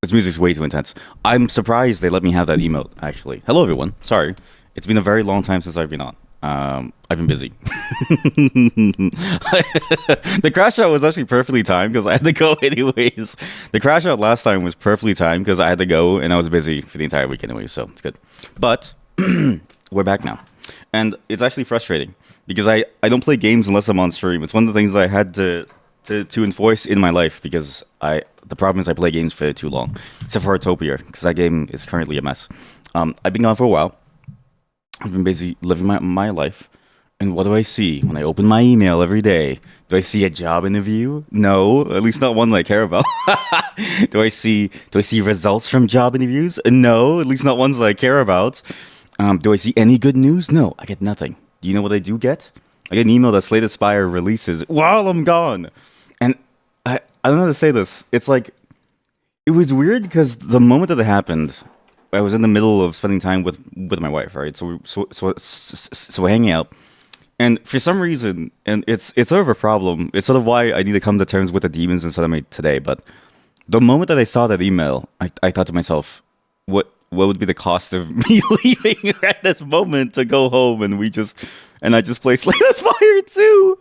This music's way too intense. I'm surprised they let me have that emote, actually. Hello, everyone. Sorry. It's been a very long time since I've been on. I've been busy. The crash out was actually perfectly timed because I had to go anyways. The crash out last time was perfectly timed because I had to go and I was busy for the entire week anyway, so it's good. But we're back now. And it's actually frustrating because I don't play games unless I'm on stream. It's one of the things I had to enforce in my life because the problem is I play games for too long. Except for Autopia, because that game is currently a mess. I've been gone for a while. I've been busy living my life. And what do I see when I open my email every day? Do I see a job interview? No, at least not one that I care about. Do I see results from job interviews? No, at least not ones that I care about. Do I see any good news? No, I get nothing. Do you know what I do get? I get an email that Slay the Spire releases while I'm gone. And I don't know how to say this. It's like, it was weird because the moment that it happened, I was in the middle of spending time with my wife, right? So we're hanging out. And for some reason, and it's sort of a problem, it's sort of why I need to come to terms with the demons instead of me today. But the moment that I saw that email, I thought to myself, what would be the cost of me leaving at this moment to go home and I just play Slay the Spire too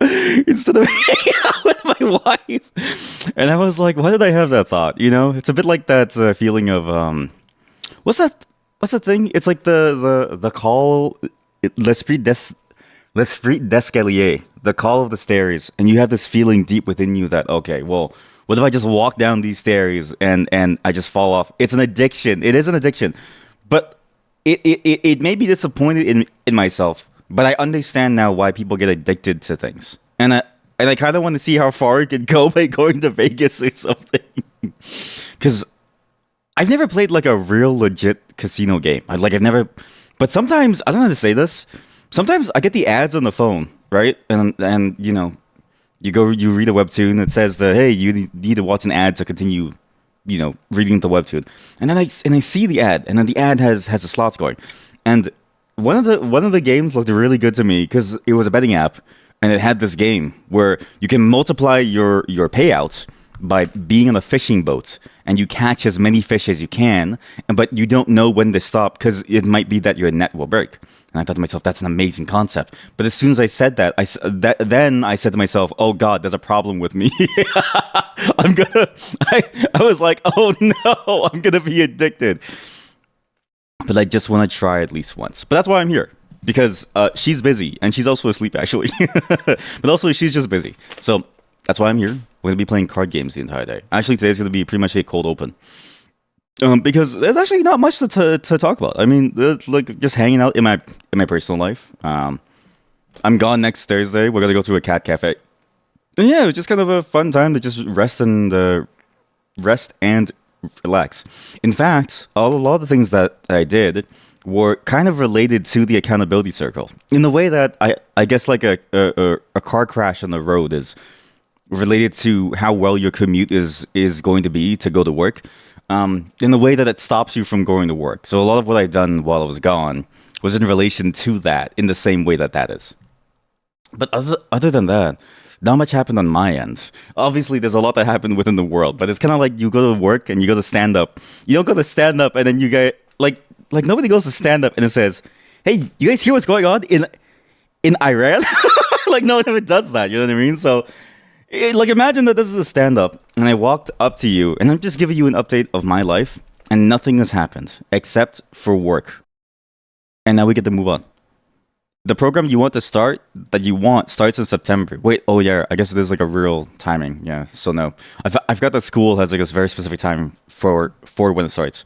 instead of hanging out with my wife. And I was like, why did I have that thought? You know, it's a bit like that feeling of what's that thing? It's like the call L'Esprit d'Escalier, the call of the stairs, and you have this feeling deep within you that, okay, well, what if I just walk down these stairs and I just fall off? It's an addiction. It is an addiction. But it made me disappointed in myself. But I understand now why people get addicted to things. And I kind of want to see how far it could go by going to Vegas or something. Because I've never played like a real legit casino game. I've never... But sometimes, I don't know how to say this. Sometimes I get the ads on the phone, right? And you know, you read a webtoon that says that, hey, you need to watch an ad to continue, you know, reading the webtoon. And then I see the ad, and then the ad has the slots going. And one of the games looked really good to me because it was a betting app, and it had this game where you can multiply your payouts by being on a fishing boat, and you catch as many fish as you can, but you don't know when to stop because it might be that your net will break. And I thought to myself, that's an amazing concept. But as soon as I said that, then I said to myself, oh God, there's a problem with me. I was like, oh no, I'm going to be addicted. But I just want to try at least once. But that's why I'm here. Because she's busy. And she's also asleep, actually. But also, she's just busy. So that's why I'm here. We're going to be playing card games the entire day. Actually, today's going to be pretty much a cold open. Because there's actually not much to talk about. I mean, like just hanging out in my personal life. I'm gone next Thursday. We're gonna go to a cat cafe. And yeah, it was just kind of a fun time to just rest and relax. In fact, a lot of the things that I did were kind of related to the accountability circle in the way that I guess like a car crash on the road is related to how well your commute is going to be to go to work. In the way that it stops you from going to work. So a lot of what I've done while I was gone was in relation to that, in the same way that is. But other than that, not much happened on my end. Obviously, there's a lot that happened within the world, but it's kind of like you go to work and you go to stand up. You don't go to stand up and then you get like nobody goes to stand up and it says, "Hey, you guys hear what's going on in Iran?" Like no one ever does that. You know what I mean? So. Like, imagine that this is a stand-up, and I walked up to you, and I'm just giving you an update of my life, and nothing has happened, except for work. And now we get to move on. The program you want to start, starts in September. Wait, oh yeah, I guess there's like a real timing. Yeah, so no. I've got that school has like a very specific time for when it starts.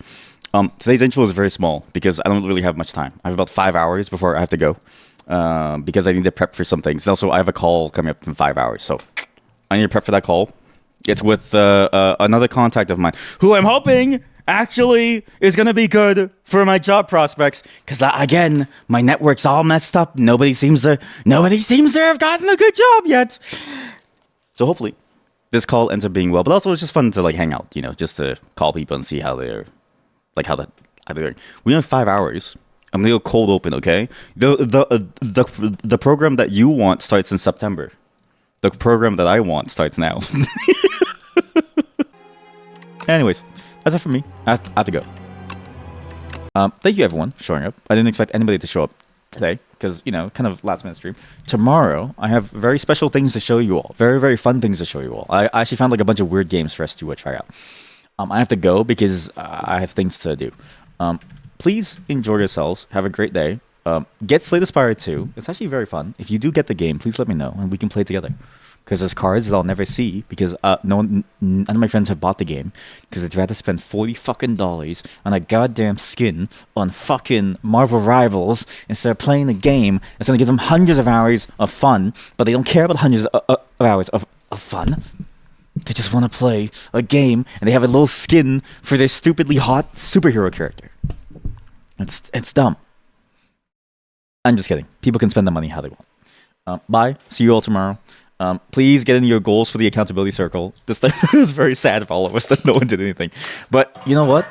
Today's intro is very small, because I don't really have much time. I have about 5 hours before I have to go, because I need to prep for some things. Also, I have a call coming up in 5 hours, so... I need to prep for that call. It's with another contact of mine, who I'm hoping actually is going to be good for my job prospects. Because again, my network's all messed up. Nobody seems to have gotten a good job yet. So hopefully, this call ends up being well. But also, it's just fun to like hang out, you know, just to call people and see how they're doing. We have 5 hours. I'm gonna go cold open, okay? The program that you want starts in September. The program that I want starts now. Anyways, that's it for me. I have to go. Thank you everyone for showing up. I didn't expect anybody to show up today because, you know, kind of last minute stream. Tomorrow, I have very special things to show you all. Very, very fun things to show you all. I actually found like a bunch of weird games for us to try out. I have to go because I have things to do. Please enjoy yourselves. Have a great day. Get Slay the Spire 2. It's actually very fun. If you do get the game, please let me know and we can play together. Because there's cards that I'll never see because none of my friends have bought the game because they'd rather spend $40 on a goddamn skin on fucking Marvel Rivals instead of playing the game that's gonna give them hundreds of hours of fun, but they don't care about hundreds of hours of fun. They just want to play a game and they have a little skin for their stupidly hot superhero character. It's dumb. I'm just kidding. People can spend the money how they want. Bye. See you all tomorrow. Please get into your goals for the accountability circle. This time it was very sad for all of us that no one did anything. But you know what?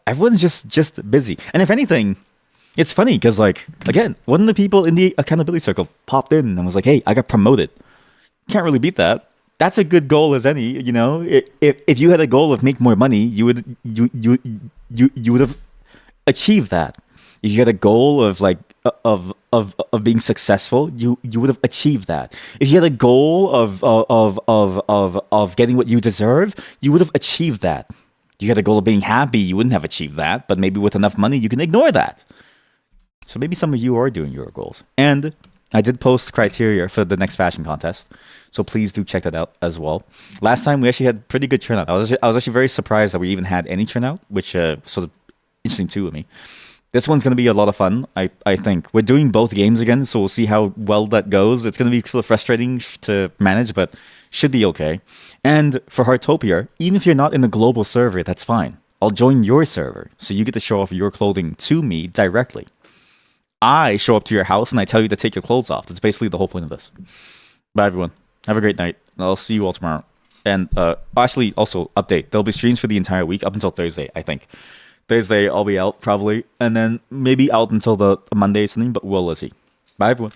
Everyone's just busy. And if anything, it's funny because, like, again, one of the people in the accountability circle popped in and was like, "Hey, I got promoted." Can't really beat that. That's a good goal as any. You know, if you had a goal of make more money, you would have achieved that. If you had a goal of like of being successful, you would have achieved that. If you had a goal of getting what you deserve, you would have achieved that. You had a goal of being happy, you wouldn't have achieved that, but maybe with enough money you can ignore that. So maybe some of you are doing your goals. And I did post criteria for the next fashion contest, so please do check that out as well. Last time we actually had pretty good turnout. I was actually very surprised that we even had any turnout, which sort of interesting too of me. This one's going to be a lot of fun, I think. We're doing both games again, so we'll see how well that goes. It's going to be sort of frustrating to manage, but should be okay. And for Heartopia, even if you're not in the global server, that's fine. I'll join your server, so you get to show off your clothing to me directly. I show up to your house and I tell you to take your clothes off. That's basically the whole point of this. Bye, everyone. Have a great night. I'll see you all tomorrow. And actually, also, update. There'll be streams for the entire week up until Thursday, I think. Thursday, I'll be out probably, and then maybe out until the Monday or something, but we'll see. Bye, everyone.